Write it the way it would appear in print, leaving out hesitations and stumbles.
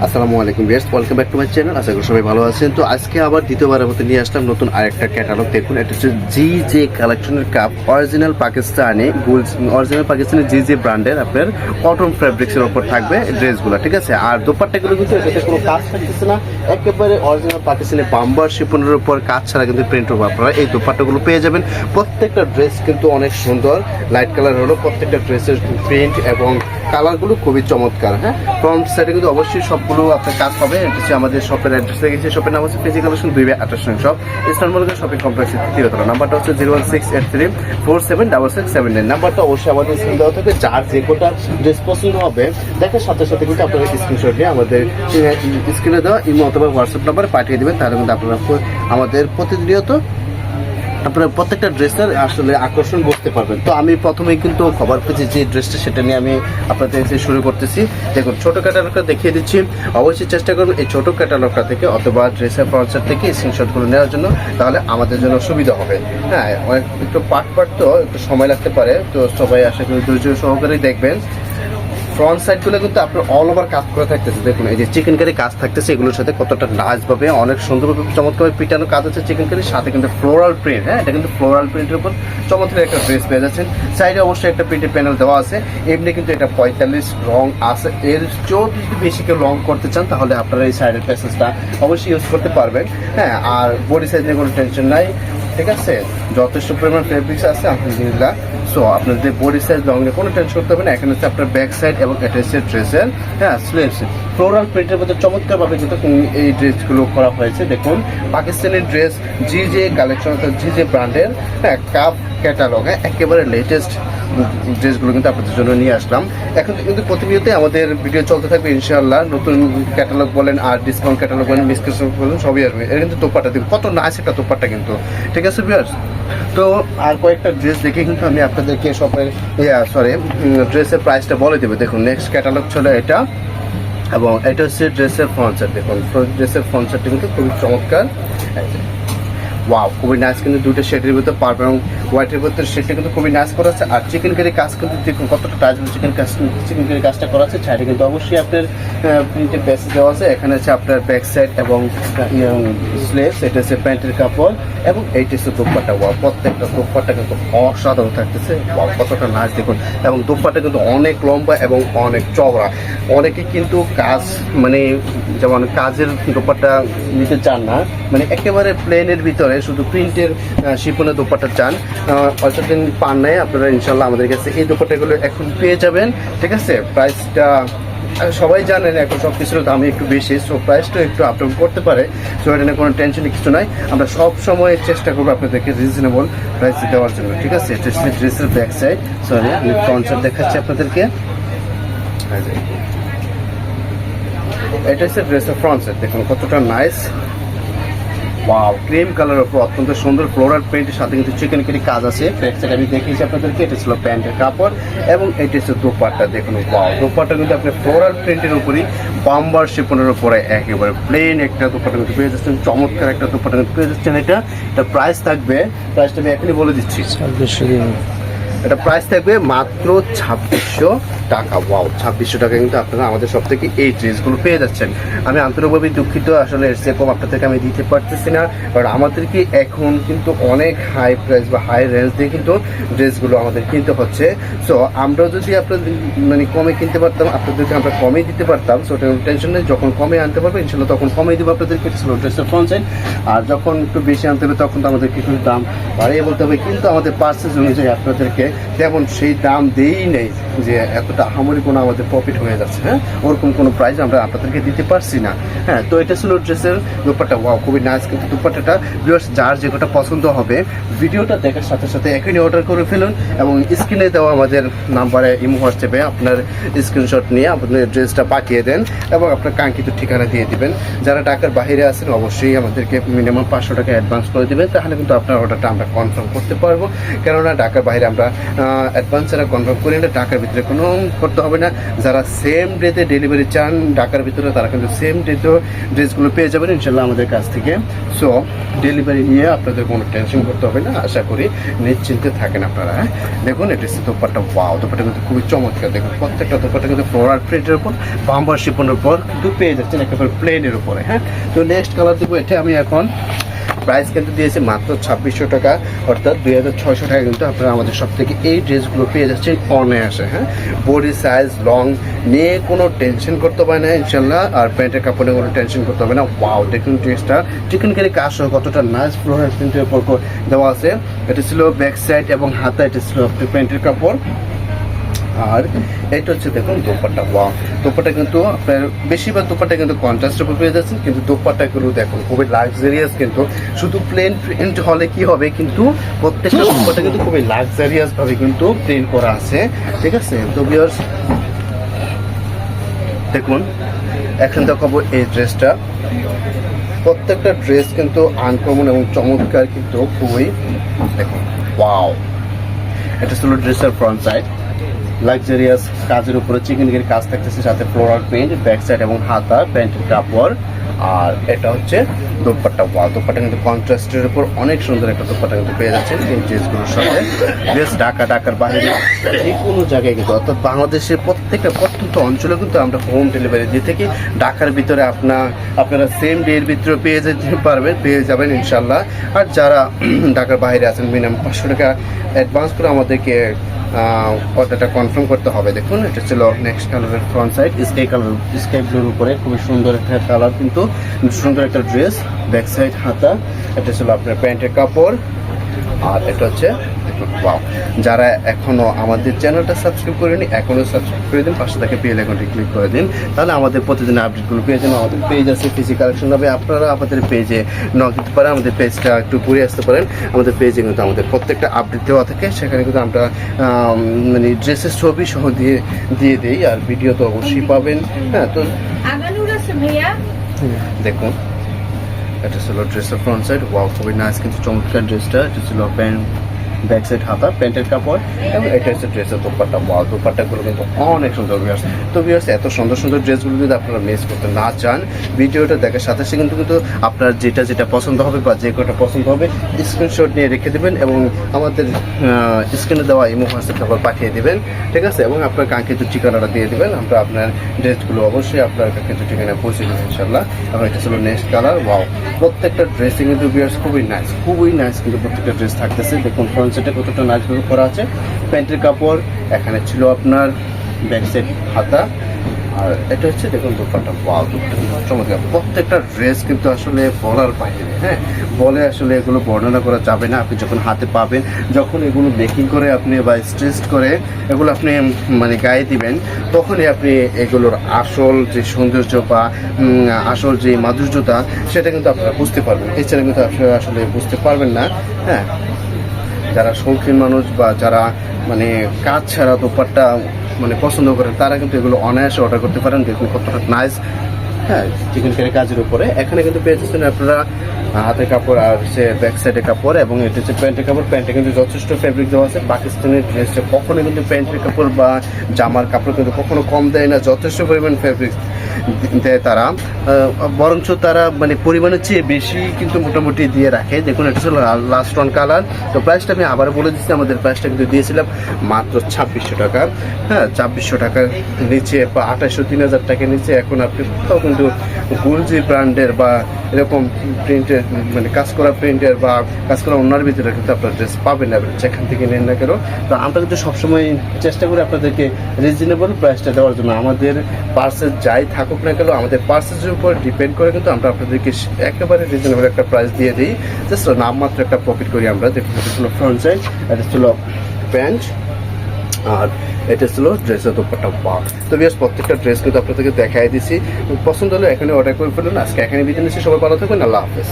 আসসালামু আলাইকুম viewers, welcome back to my channel. আশা করি সবাই ভালো আছেন। তো আজকে আবার দ্বিতীয়বারের মতো নিয়ে আসলাম নতুন আরেকটা ক্যাটালগ। দেখুন, এটা হচ্ছে জি জে কালেকশনের cup, original Pakistani G J ব্র্যান্ডের আপনার কটন ফ্যাব্রিক্সের ওপর থাকবে ড্রেসগুলো, ঠিক আছে। আর দোপাট্টাগুলো কিন্তু এটাতে কোনো কাজ থাকতেছে না, একেবারে অরিজিনাল পাকিস্তানি বাম্বার শিপনের উপর কাজ ছাড়া কিন্তু প্রিন্ট হবে। আপনারা এই দোপাট্টাগুলো পেয়ে যাবেন। প্রত্যেকটা ড্রেস কিন্তু অনেক সুন্দর, লাইট কালার হলো প্রত্যেকটা ড্রেসের প্রিন্ট এবং কালারগুলো খুবই চমৎকার। হ্যাঁ, ফ্রন্ট সাইডে কিন্তু অবশ্যই সবগুলো আপনার কাজ হবে। এটা হচ্ছে আমাদের শপের অ্যাড্রেস দেখেছি। শপের নাম হচ্ছে Fiji collection 2/28 shop, eastern Mallika shopping কমপ্লেক্সের তৃতীয় তলা। নাম্বারটা হচ্ছে 01683476679। নাম্বারটা অবশ্যই আমাদের স্ক্রিন দেওয়া থাকবে। যার যে কোটা ড্রেস পছন্দ হবে দেখার সাথে সাথে কিন্তু আপনারা স্ক্রিনশট নিয়ে আমাদের স্ক্রিনে দেওয়া ইমো অথবা হোয়াটসঅ্যাপ নাম্বারে পাঠিয়ে দেবেন। তাহলে কিন্তু আপনারা আমাদের প্রতিনিয়ত আপনার প্রত্যেকটা ড্রেসের আসলে আকর্ষণ বুঝতে পারবেন। তো আমি প্রথমেই কিন্তু খবর পেয়েছি যে ড্রেসটা, সেটা নিয়ে আমি আপনাদের শুরু করতেছি। দেখুন, ছোটো ক্যাটালগটা দেখিয়ে দিচ্ছি। অবশ্যই চেষ্টা করবেন এই ছোটো ক্যাটালগটা থেকে অথবা ড্রেসের ফ্রন্টসার থেকে স্ক্রিনশটগুলো নেওয়ার জন্য, তাহলে আমাদের জন্য সুবিধা হবে। হ্যাঁ, অনেক একটু পার্ট তো একটু সময় লাগতে পারে, তো সবাই আশা করি ধৈর্য সহকারেই দেখবেন। ফ্রন্ট সাইডগুলো কিন্তু আপনার অল ওভার কাজ করে থাকতেছে। দেখুন, এই যে চিকেন কারি কাজ থাকতেছে, এগুলোর সাথে কতটা নাচভাবে অনেক সুন্দরভাবে চমৎকার পিটানো কাজ আছে চিকেন কারির সাথে, কিন্তু ফ্লোরাল প্রিন্ট। হ্যাঁ, এটা কিন্তু ফ্লোরাল প্রিন্টের উপর চমৎকার একটা ড্রেস পেয়ে যাচ্ছেন। সাইডে অবশ্যই একটা প্রিন্টের প্যানেল দেওয়া আছে। এমনি কিন্তু এটা 45 রং আছে। এর চেয়েও যদি বেশি কেউ রং করতে চান তাহলে আপনারা এই সাইডের প্যাসেজটা অবশ্যই ইউজ করতে পারবেন। হ্যাঁ, আর বডি সাইজ নিয়ে কোনো টেনশন নাই, ঠিক আছে। যথেষ্ট পরিমাণ ফেব্রিক্স আছে আলহামদুলিল্লাহ। সো আপনাদের বডি সাইজ লং নিয়ে কোনো টেনশন করতে হবে না। এখানে হচ্ছে আপনার ব্যাক সাইড এবং অ্যাটাচেড ড্রেসের স্লিভস ফ্লোরাল প্রিন্টের মধ্যে চমৎকারভাবে কিন্তু এই ড্রেসগুলো করা হয়েছে। দেখুন, Pakistani dress G J collection অর্থাৎ জি জে ব্র্যান্ডের কাপ ক্যাটালগ, একেবারে লেটেস্ট ড্রেসগুলো কিন্তু আপনাদের জন্য নিয়ে আসলাম। এখন কিন্তু প্রতিনিয়তই আমাদের ভিডিও চলতে থাকবে ইনশাআল্লাহ। নতুন ক্যাটালগ বলেন আর ডিসকাউন্ট ক্যাটালগ বলেন, মিসক্যাটালগ বলেন, সবই আসবে। এটা কিন্তু দোপাট্টা দেখুন কত নাইস একটা দোপাট্টা কিন্তু, ঠিক আছে ভিউয়ার্স। তো আর কয়েকটা ড্রেস দেখে কিন্তু আমি আপনাদেরকে শপের ড্রেসের প্রাইসটা বলে দেবো। দেখুন, নেক্সট ক্যাটালগ ছিল এটা, এবং এটা হচ্ছে ড্রেসের ফ্রন্ট সাইড। দেখুন, ড্রেসের ফ্রন্ট সাইডটা কিন্তু খুবই চমৎকার। ওয়াও, খুবই নাইস। কিন্তু দুটো শেডের ভিতরে পার্পল এবং হোয়াইটের ভিতরে শেডটা কিন্তু খুবই নাইস করা আছে। আর চিকেন কারি কাজ কিন্তু দেখুন কতটা টাইজ চিকেন কারি কাজটা করা আছে। সাইডে কিন্তু অবশ্যই আপনার প্রিন্টের প্যাসেজ দেওয়া আছে। এখানে হচ্ছে আপনার ব্যাক সাইড এবং স্লেভস, এটা হচ্ছে প্যান্টের কাপড় এবং এইটা হচ্ছে দোপাট্টা। ওয়াও, প্রত্যেকটা দোপাট্টা কিন্তু অসাধারণ থাকতেছে। ওয়াও, কতটা নাইস দেখুন। এবং দোপাট্টা কিন্তু অনেক লম্বা এবং অনেক চওড়া। অনেকে কিন্তু কাজ মানে যেমন কাজের দোপাট্টা নিতে চান না, মানে একেবারে প্লেনের ভিতরে শুধু প্রিন্টের শিপনের দোপাট্টা চান, অতদিন পান নাই আপনারা ইনশাল্লাহ আমাদের কাছে এই দোপাট্টাগুলো এখন পেয়ে যাবেন, ঠিক আছে। প্রাইসটা সবাই জানেন এখন সব কিছুর দামই একটু বেশি, সো প্রাইসটা একটু আপ ডাউন করতে পারে। সো এটা নিয়ে কোনো টেনশনের কিছু নাই। আমরা সব সময় চেষ্টা করবো আপনাদেরকে রিজনেবল প্রাইস দেওয়ার জন্য, ঠিক আছে। এটা হচ্ছে ড্রেসের ব্যাক সাইড, সরি আমি ফ্রন্ট সাইড দেখাচ্ছি আপনাদেরকে। এটা হচ্ছে ড্রেসের ফ্রন্ট সাইড, দেখুন কতটা নাইস। ওয়াও, ক্রিম কালার উপর অত্যন্ত সুন্দর ফ্লোরাল প্রিন্টের সাথে কিন্তু চিকেন কারি কাজ আছে। ব্যাক সাইড আমি দেখিয়েছি আপনাদেরকে, এটা ছিল প্যান্টের কাপড় এবং এটা হচ্ছে দোপাট্টা। দেখুন, ওয়াও, দোপাট্টা কিন্তু আপনি ফ্লোরাল প্রিন্টের উপরই বাম্বার শিপনের উপরে একেবারে প্লেন একটা দোপাট্টা কিন্তু পেয়ে যাচ্ছেন। চমৎকার একটা দোপাট্টা কিন্তু পেয়ে যাচ্ছেন। এটা প্রাইস থাকবে, প্রাইসটা আমি এখনই বলে দিচ্ছি, এটা প্রাইস থাকবে মাত্র 2600 টাকা। ওয়াও, 2600 টাকা কিন্তু আপনারা আমাদের সব থেকে এই ড্রেসগুলো পেয়ে যাচ্ছেন। আমি আন্তরিকভাবে দুঃখিত, আসলে এর চেয়ে কম আপনাদেরকে আমি দিতে পারতেছি না, কারণ আমাদেরকে এখন কিন্তু অনেক হাই প্রাইস বা হাই রেঞ্জ দিয়ে কিন্তু ড্রেসগুলো আমাদের কিনতে হচ্ছে। সো আমরাও যদি আপনাদের মানে কমে কিনতে পারতাম, আপনাদেরকে আমরা কমে দিতে পারতাম। সো টেনশন নেই, যখন কমে আনতে পারবো ইনশাল্লাহ তখন কমে দেবো আপনাদেরকে। ছিল ড্রেসের ফ্রন্ট সাইড। আর যখন একটু বেশি আনতে হবে তখন তো আমাদেরকে কিছু দাম বাড়িয়ে বলতে হবে, কিন্তু আমাদের পার্সেস অনুযায়ী আপনাদেরকে তেমন সেই দাম দিয়েই নেই যে এতটা আহামরি কোনো আমাদের প্রফিট হয়ে যাচ্ছে। হ্যাঁ, ওরকম কোনো প্রাইস আমরা আপনাদেরকে দিতে পারছি না। হ্যাঁ, তো এটা ছিল ড্রেসের দোপাট্টা। ওয়াও, খুবই নাইস কিন্তু দোপাট্টাটা। ভিউয়ার্স, যার যেটা পছন্দ হবে ভিডিওটা দেখার সাথে সাথে এখনই অর্ডার করে ফেলুন এবং স্ক্রিনে দেওয়া আমাদের নাম্বারে ইমো হোয়াটসঅ্যাপে আপনার স্ক্রিনশট নিয়ে আপনার ড্রেসটা পাঠিয়ে দেন এবং আপনার কাঙ্ক্ষিত ঠিকানা দিয়ে দিবেন। যারা ঢাকার বাইরে আছেন অবশ্যই আমাদেরকে মিনিমাম 500 টাকা অ্যাডভান্স করে দেবেন, তাহলে কিন্তু আপনার অর্ডারটা আমরা কনফার্ম করতে পারবো। কেননা ঢাকার বাইরে আমরা অ্যাডভান্স ছাড়া কনফার্ম করি না, ঢাকার ভিতরে কোনো করতে হবে না। যারা সেম ডেতে ডেলিভারি চান ঢাকার ভিতরে, তারা কিন্তু সেম ডেতেও ড্রেসগুলো পেয়ে যাবেন ইনশাল্লাহ আমাদের কাছ থেকে। সো ডেলিভারি নিয়ে আপনাদের কোনো টেনশন করতে হবে না, আশা করি নিশ্চিন্তে থাকেন আপনারা। হ্যাঁ, দেখুন এটা হচ্ছে দোপাট্টা। ওয়াও, দোপাট্টা কিন্তু খুবই চমৎকার। দেখুন প্রত্যেকটা দোপাট্টা কিন্তু ফ্লোরাল প্রিন্টের উপর, বাম্বার শিপনের উপর কিন্তু পেয়ে যাচ্ছেন একেবারে প্লেনের উপরে। হ্যাঁ, তো নেক্সট কালার দেবো এটা আমি এখন। প্রাইস কিন্তু দিয়েছে মাত্র 2600 টাকা, অর্থাৎ 2600 টাকা কিন্তু আপনারা আমাদের সব থেকে এই ড্রেসগুলো পেয়ে যাচ্ছেন অনায়াসে। হ্যাঁ, বডি সাইজ লং নিয়ে কোনো টেনশন করতে হবে না ইনশাল্লাহ, আর প্যান্টের কাপড়ে কোনো টেনশন করতে হবে না। ওয়াও, দেখুন ড্রেসটা চিকেনকারি কাজ সহ কতটা নাইস ফ্লোরাল প্রিন্টের উপর দেওয়া আছে। এটা ছিল ব্যাক সাইড এবং হাতা, এটা ছিল আপনার প্যান্টের কাপড়। আর এটা হচ্ছে দেখুন দোপাট্টা। ওয়াও, দোপাট্টা কিন্তু আপনার বেশিরভাগ দোপাট্টা কিন্তু কন্ট্রাস্টের উপর পেয়ে যাচ্ছেন, কিন্তু দোপাট্টাগুলো দেখুন খুবই লাক্সারিয়াস। কিন্তু শুধু প্লেন প্রিন্ট হলে কি হবে, কিন্তু প্রত্যেকটা দোপাট্টা কিন্তু খুবই লাক্সারিয়াস ভাবে কিন্তু প্রিন্ট করা আছে, ঠিক আছে। তো ভিউয়ার্স দেখুন এখন দেখাবো এই ড্রেসটা। প্রত্যেকটা ড্রেস কিন্তু আনকমন এবং চমৎকার, কিন্তু খুবই দেখুন। ওয়াও, এটা ছিল ড্রেসের ফ্রন্ট সাইড, লাক্সারিয়াস কাজের উপরে চিকেনকারি কাজ থাকতেছে, সাথে ফ্লোরাল প্রিন্ট, ব্যাক সাইড এবং হাতা প্যান্টের কাপড়। আর এটা হচ্ছে দোপাট্টা। ওয়াও, দোপাট্টা কিন্তু কন্ট্রাস্টের উপর অনেক সুন্দর একটা দোপাট্টা কিন্তু পেয়ে যাচ্ছেন এই ড্রেসগুলোর সাথে। বেশ ঢাকার বাইরে যে কোনো জায়গায় কিন্তু, অর্থাৎ বাংলাদেশের প্রত্যেকটা প্রত্যন্ত অঞ্চলে কিন্তু আমরা হোম ডেলিভারি দিয়ে থাকি। ঢাকার ভিতরে আপনারা সেম ডে এর ভিতরে পেয়ে যাবেন ইনশাল্লাহ। আর যারা ঢাকার বাইরে আছেন মিনিমাম 500 টাকা অ্যাডভান্স করে আমাদেরকে অর্ডারটা কনফার্ম করতে হবে। দেখুন এটা ছিল নেক্সট কালারের ফ্রন্ট সাইড, স্কাই ব্লুর উপরে খুবই সুন্দর একটা কালার, কিন্তু সুন্দর একটা ড্রেস। ব্যাক সাইড হাতা, এটা ছিল আপনার প্যান্টের কাপড়। আর এটা হচ্ছে ওয়াও, যারা এখনো আমাদের চ্যানেলটা সাবস্ক্রাইব করেনি এখনো সাবস্ক্রাইব করে দিন, পাশে থেকে বেল আইকনটি ক্লিক করে দিন, তাহলে আমাদের প্রতিদিন আপডেটগুলো পেয়ে যাবেন। আমাদের পেজ আছে ফিজিক্যাল কালেকশন হবে, আপনারা আমাদের পেজে নক দিতে পারেন, আমাদের পেজটা একটু ঘুরে আসতে পারেন। আমাদের পেজে কিন্তু আমাদের প্রত্যেকটা আপডেট দেওয়া থাকে, সেখানে কিন্তু আমরা মানে ড্রেসের ছবি সহ দিয়ে দিই, আর ভিডিও তো অবশ্যই পাবেন। হ্যাঁ, তো দেখুন এটা ছিল ড্রেসের ফ্রন্ট সাইড। ওয়াও, খুবই নাইস কিন্তু চমৎকার ড্রেসটা। এটা ছিল প্যান্ট, ব্যাক সাইড হাতা প্যান্টের কাপড়, এবং এটা হচ্ছে ড্রেসের দোপাট্টা। ওয়াও, দোপাট্টাগুলো কিন্তু অনেক সুন্দর। ভিউয়ার্স তো ভিউয়ার্স এত সুন্দর সুন্দর ড্রেসগুলো যদি আপনারা মিস করতে না চান, ভিডিওটা দেখার সাথে সাথে কিন্তু আপনার যেটা পছন্দ হবে বা যে কটা পছন্দ হবে স্ক্রিনশট নিয়ে রেখে দেবেন, এবং আমাদের স্ক্রিনে দেওয়া ইমো হোয়াটসঅ্যাপ নাম্বার পাঠিয়ে দেবেন, ঠিক আছে। এবং আপনার কাঙ্ক্ষিত ঠিকানাটা দিয়ে দেবেন, আমরা আপনার ড্রেসগুলো অবশ্যই আপনার কাঙ্ক্ষিত ঠিকানায় পৌঁছে দেবেন ইনশাল্লাহ। এবং এটা ছিল নেক্সট কালার। ওয়াও, প্রত্যেকটা ড্রেসিং কিন্তু ভিউয়ার্স খুবই নাইস কিন্তু প্রত্যেকটা ড্রেস থাকতেছে। দেখুন ফ্রন্ট সাইডে কতটা নাইস করা আছে, প্যান্টের কাপড়, এখানে ছিল আপনার ব্যাক সাইড হাতা, আর এটা হচ্ছে দেখুন দোপাট্টা। ওয়াও, চমৎকার। প্রত্যেকটা ড্রেস কিন্তু আসলে বলার বাইরে। হ্যাঁ, বলে আসলে এগুলো বর্ণনা করা যাবে না। আপনি যখন হাতে পাবেন, যখন এগুলো মেকিং করে আপনি বা স্ট্রেচ করে এগুলো আপনি মানে গায়ে দিবেন, তখনই আপনি এগুলোর আসল যে সৌন্দর্য বা আসল যে মাধুর্যতা সেটা কিন্তু আপনারা বুঝতে পারবেন। এছাড়া কিন্তু আপনারা আসলে বুঝতে পারবেন না। হ্যাঁ, যারা শৌখিন মানুষ বা যারা মানে কাজ ছাড়া দোপাট্টা মানে পছন্দ করেন, তারা কিন্তু এগুলো অনায়াসে অর্ডার করতে পারেন। দেখুন কতটা নাইস। হ্যাঁ, চিকেনকারি কাজের উপরে এখানে কিন্তু পেয়ে যাচ্ছেন আপনারা হাতের কাপড়, আর সে ব্যাক সাইডের কাপড়, এবং এটা হচ্ছে প্যান্টের কাপড়। প্যান্টে কিন্তু যথেষ্ট ফেব্রিক দেওয়া আছে। পাকিস্তানের ড্রেসটা কখনো কিন্তু প্যান্টের কাপড় বা জামার কাপড় কিন্তু কখনো কম দেয় না, যথেষ্ট পরিমাণ ফেব্রিক দেয় তারা, বরঞ্চ তারা মানে পরিমাণের চেয়ে বেশি কিন্তু মোটামুটি দিয়ে রাখে। দেখুন এটা ছিল লাস্ট ওয়ান কালার। তো প্রাইসটা আমি আবার বলে দিচ্ছি, আমাদের প্রাইসটা কিন্তু দিয়েছিলাম মাত্র 2600 টাকা। হ্যাঁ, 2600 টাকার নিচে বা 2800-3000 টাকার নিচে এখন আপনি কোথাও কিন্তু গুলজি ব্র্যান্ডের বা এরকম প্রিন্টের মানে কাজ করা প্রিন্টের বা কাজ করা অন্যার ভিতরে কিন্তু আপনার ড্রেস পাবেন না, যেখান থেকে নেন না কেন। তো আমরা কিন্তু সবসময় চেষ্টা করি আপনাদেরকে রিজনেবল প্রাইসটা দেওয়ার জন্য। আমাদের পার্সেস যাই থাকুক না কেন, আমাদের পার্সেসের উপর ডিপেন্ড করে কিন্তু আমরা আপনাদেরকে একেবারে রিজনেবল একটা প্রাইস দিয়ে দিই, জাস্ট নামমাত্র একটা প্রফিট করি আমরা। দেখুন এটা ছিল ফ্রন্ট সাইড, এটা ছিল প্যান্ট, আর এটা ছিল ড্রেসের দোপাট্টা। ওয়াও, তো ভিউয়ার্স প্রত্যেকটা ড্রেস কিন্তু আপনাদেরকে দেখাই দিছি। পছন্দ হলে এখানে অর্ডার করে ফেলুন। আজকে এখানে বিদায় নিচ্ছি, সবাই ভালো থাকবেন, আল্লাহ হাফেজ।